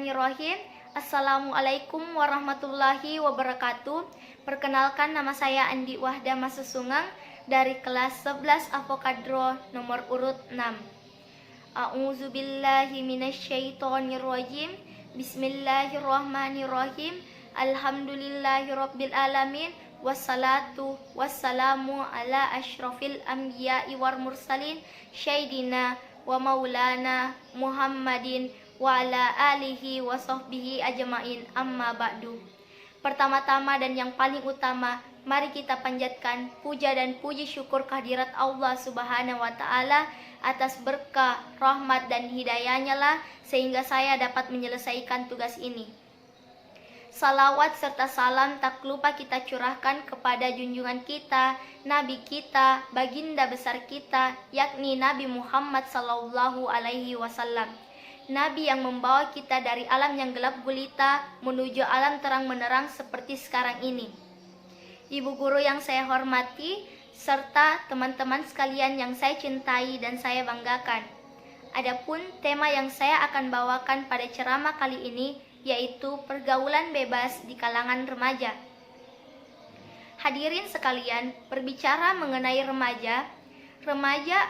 Bismillahirrahmanirrahim. Assalamualaikum warahmatullahi wabarakatuh. Perkenalkan, nama saya Andi Wahda Masusungang dari kelas 11 Avokadro nomor urut 6. A'udzubillahi minasyaitonirrajim. Bismillahirrahmanirrahim. Alhamdulillahirabbil alamin. Wassalatu wassalamu ala asyrafil anbiya'i wal mursalin Sayyidina wa maulana Muhammadin wa ala alihi wa sahbihi ajma'in, amma ba'du. Pertama-tama dan yang paling utama, mari kita panjatkan puja dan puji syukur kehadirat Allah Subhanahu wa Ta'ala atas berkah, rahmat dan hidayahnya lah sehingga saya dapat menyelesaikan tugas ini. Salawat serta salam tak lupa kita curahkan kepada junjungan kita, Nabi kita, baginda besar kita, yakni Nabi Muhammad Sallallahu Alaihi Wasallam. Nabi yang membawa kita dari alam yang gelap gulita menuju alam terang menerang seperti sekarang ini. Ibu guru yang saya hormati, serta teman-teman sekalian yang saya cintai dan saya banggakan. Adapun tema yang saya akan bawakan pada ceramah kali ini yaitu pergaulan bebas di kalangan remaja. Hadirin sekalian, berbicara mengenai remaja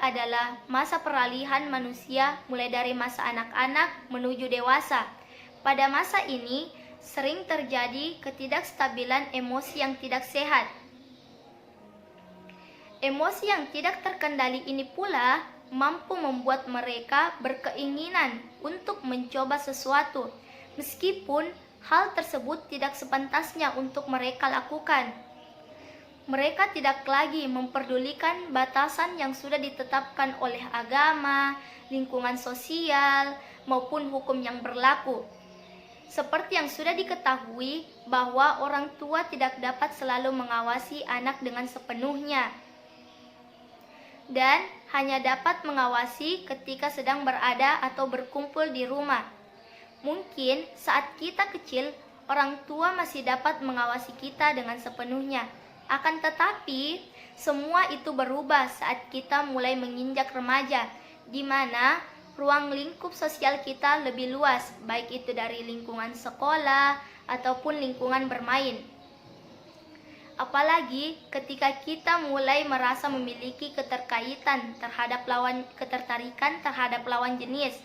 adalah masa peralihan manusia mulai dari masa anak-anak menuju dewasa. Pada masa ini sering terjadi ketidakstabilan emosi yang tidak sehat. Emosi yang tidak terkendali ini pula mampu membuat mereka berkeinginan untuk mencoba sesuatu, meskipun hal tersebut tidak sepantasnya untuk mereka lakukan. Mereka tidak lagi memperdulikan batasan yang sudah ditetapkan oleh agama, lingkungan sosial, maupun hukum yang berlaku. Seperti yang sudah diketahui bahwa orang tua tidak dapat selalu mengawasi anak dengan sepenuhnya, dan hanya dapat mengawasi ketika sedang berada atau berkumpul di rumah. Mungkin saat kita kecil, orang tua masih dapat mengawasi kita dengan sepenuhnya. Akan tetapi, semua itu berubah saat kita mulai menginjak remaja, di mana ruang lingkup sosial kita lebih luas, baik itu dari lingkungan sekolah ataupun lingkungan bermain. Apalagi ketika kita mulai merasa memiliki ketertarikan terhadap lawan jenis.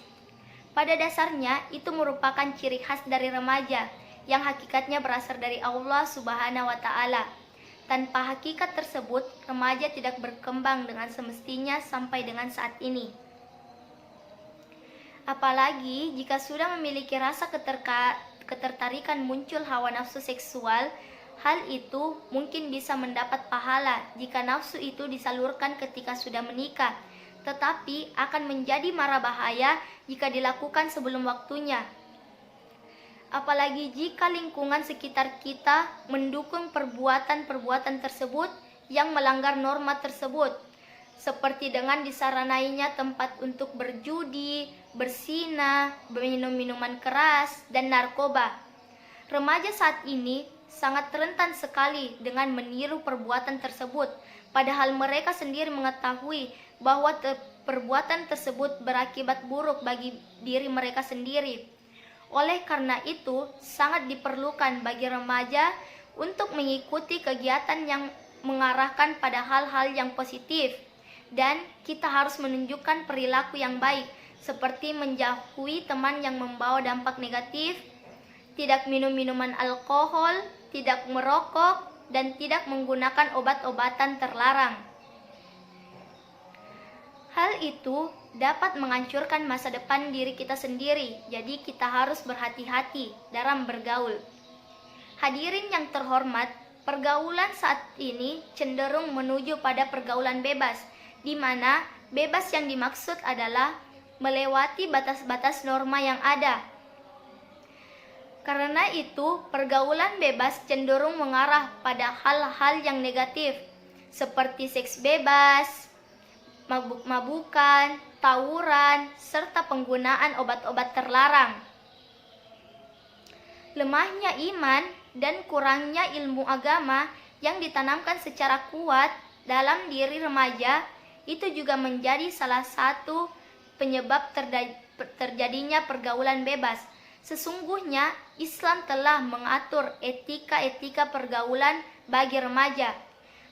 Pada dasarnya, itu merupakan ciri khas dari remaja, yang hakikatnya berasal dari Allah Subhanahu wa Ta'ala. Tanpa hakikat tersebut, remaja tidak berkembang dengan semestinya sampai dengan saat ini. Apalagi jika sudah memiliki rasa ketertarikan muncul hawa nafsu seksual, hal itu mungkin bisa mendapat pahala jika nafsu itu disalurkan ketika sudah menikah, tetapi akan menjadi mara bahaya jika dilakukan sebelum waktunya. Apalagi jika lingkungan sekitar kita mendukung perbuatan-perbuatan tersebut yang melanggar norma tersebut, seperti dengan disaranainya tempat untuk berjudi, berzina, minum minuman keras, dan narkoba. Remaja saat ini sangat rentan sekali dengan meniru perbuatan tersebut, padahal mereka sendiri mengetahui bahwa perbuatan tersebut berakibat buruk bagi diri mereka sendiri. Oleh karena itu, sangat diperlukan bagi remaja untuk mengikuti kegiatan yang mengarahkan pada hal-hal yang positif, dan kita harus menunjukkan perilaku yang baik, seperti menjauhi teman yang membawa dampak negatif, tidak minum minuman alkohol, tidak merokok, dan tidak menggunakan obat-obatan terlarang. Hal itu dapat menghancurkan masa depan diri kita sendiri, jadi kita harus berhati-hati dalam bergaul. Hadirin yang terhormat, pergaulan saat ini cenderung menuju pada pergaulan bebas, di mana bebas yang dimaksud adalah melewati batas-batas norma yang ada. Karena itu, pergaulan bebas cenderung mengarah pada hal-hal yang negatif, seperti seks bebas, mabuk-mabukan, tawuran, serta penggunaan obat-obat terlarang. Lemahnya iman dan kurangnya ilmu agama yang ditanamkan secara kuat dalam diri remaja itu juga menjadi salah satu penyebab terjadinya pergaulan bebas. Sesungguhnya Islam telah mengatur etika-etika pergaulan bagi remaja.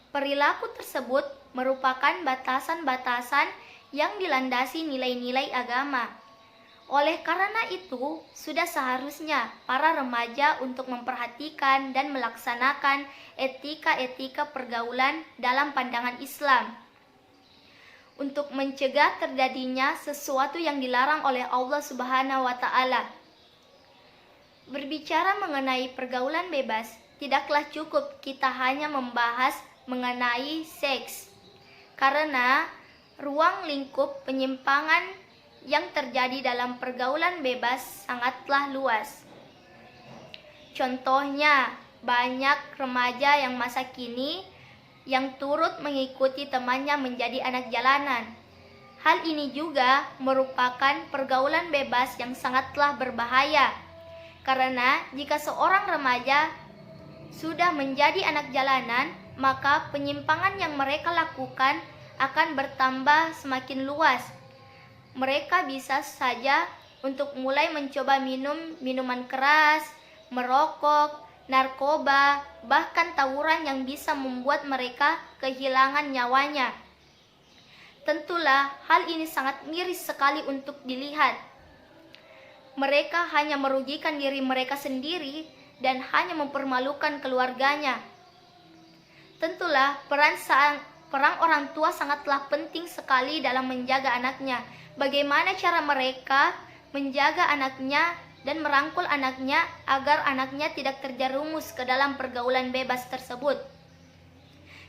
Perilaku tersebut merupakan batasan-batasan yang dilandasi nilai-nilai agama. Oleh karena itu, sudah seharusnya para remaja untuk memperhatikan dan melaksanakan etika-etika pergaulan dalam pandangan Islam, untuk mencegah terjadinya sesuatu yang dilarang oleh Allah Subhanahu wa Ta'ala. Berbicara mengenai pergaulan bebas, tidaklah cukup kita hanya membahas mengenai seks, karena ruang lingkup penyimpangan yang terjadi dalam pergaulan bebas sangatlah luas. Contohnya, banyak remaja yang masa kini yang turut mengikuti temannya menjadi anak jalanan. Hal ini juga merupakan pergaulan bebas yang sangatlah berbahaya, karena jika seorang remaja sudah menjadi anak jalanan, maka penyimpangan yang mereka lakukan akan bertambah semakin luas. Mereka bisa saja untuk mulai mencoba minuman keras, merokok, narkoba, bahkan tawuran yang bisa membuat mereka kehilangan nyawanya. Tentulah hal ini sangat miris sekali untuk dilihat. Mereka hanya merugikan diri mereka sendiri dan hanya mempermalukan keluarganya. Tentulah peran orang tua sangatlah penting sekali dalam menjaga anaknya. Bagaimana cara mereka menjaga anaknya dan merangkul anaknya agar anaknya tidak terjerumus ke dalam pergaulan bebas tersebut.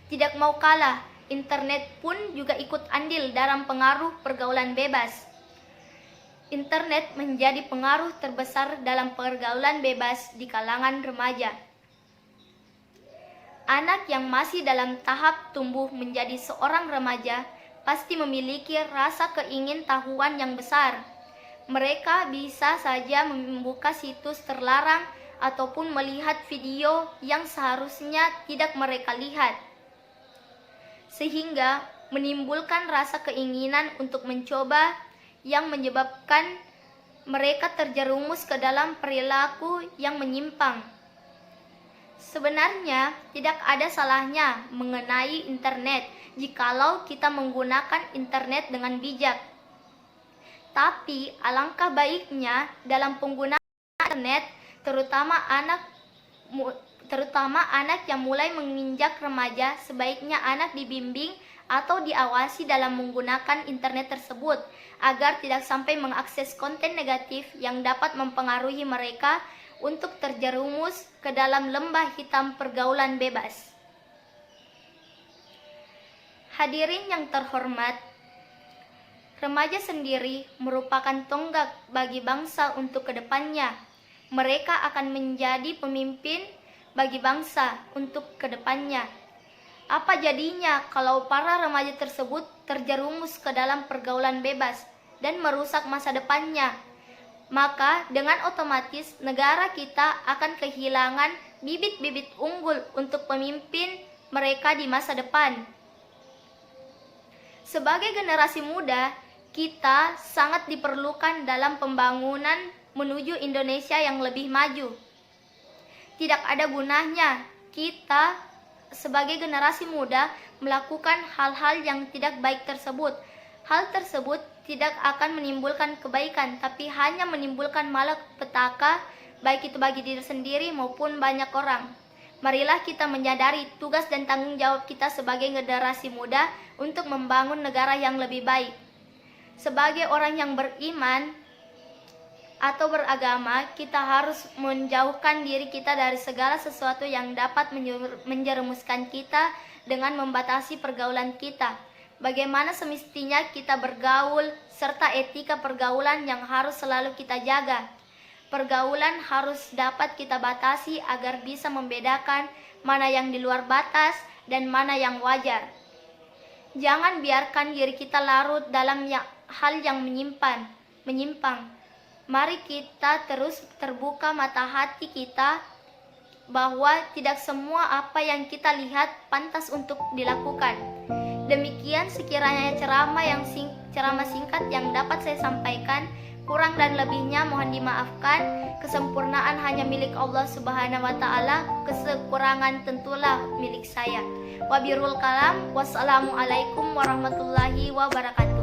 Tidak mau kalah, internet pun juga ikut andil dalam pengaruh pergaulan bebas. Internet menjadi pengaruh terbesar dalam pergaulan bebas di kalangan remaja. Anak yang masih dalam tahap tumbuh menjadi seorang remaja pasti memiliki rasa keingintahuan yang besar. Mereka bisa saja membuka situs terlarang ataupun melihat video yang seharusnya tidak mereka lihat, sehingga menimbulkan rasa keinginan untuk mencoba yang menyebabkan mereka terjerumus ke dalam perilaku yang menyimpang. Sebenarnya tidak ada salahnya mengenai internet jikalau kita menggunakan internet dengan bijak. Tapi alangkah baiknya dalam penggunaan internet, terutama anak yang mulai menginjak remaja, sebaiknya anak dibimbing atau diawasi dalam menggunakan internet tersebut agar tidak sampai mengakses konten negatif yang dapat mempengaruhi mereka untuk terjerumus ke dalam lembah hitam pergaulan bebas. Hadirin yang terhormat, remaja sendiri merupakan tonggak bagi bangsa untuk kedepannya. Mereka akan menjadi pemimpin bagi bangsa untuk kedepannya. Apa jadinya kalau para remaja tersebut terjerumus ke dalam pergaulan bebas dan merusak masa depannya? Maka dengan otomatis negara kita akan kehilangan bibit-bibit unggul untuk pemimpin mereka di masa depan. Sebagai generasi muda, kita sangat diperlukan dalam pembangunan menuju Indonesia yang lebih maju. Tidak ada gunanya kita sebagai generasi muda melakukan hal-hal yang tidak baik tersebut. Hal tersebut tidak akan menimbulkan kebaikan, tapi hanya menimbulkan malapetaka, baik itu bagi diri sendiri maupun banyak orang. Marilah kita menyadari tugas dan tanggung jawab kita sebagai generasi muda untuk membangun negara yang lebih baik. Sebagai orang yang beriman atau beragama, kita harus menjauhkan diri kita dari segala sesuatu yang dapat menjerumuskan kita dengan membatasi pergaulan kita. Bagaimana semestinya kita bergaul, serta etika pergaulan yang harus selalu kita jaga. Pergaulan harus dapat kita batasi agar bisa membedakan mana yang di luar batas dan mana yang wajar. Jangan biarkan diri kita larut dalam hal yang menyimpang. Mari kita terus terbuka mata hati kita bahwa tidak semua apa yang kita lihat pantas untuk dilakukan. Demikian sekiranya ceramah singkat yang dapat saya sampaikan. Kurang dan lebihnya mohon dimaafkan. Kesempurnaan hanya milik Allah Subhanahu wa taala, kekurangan tentulah milik saya. Wabirul kalam. Wassalamualaikum warahmatullahi wabarakatuh.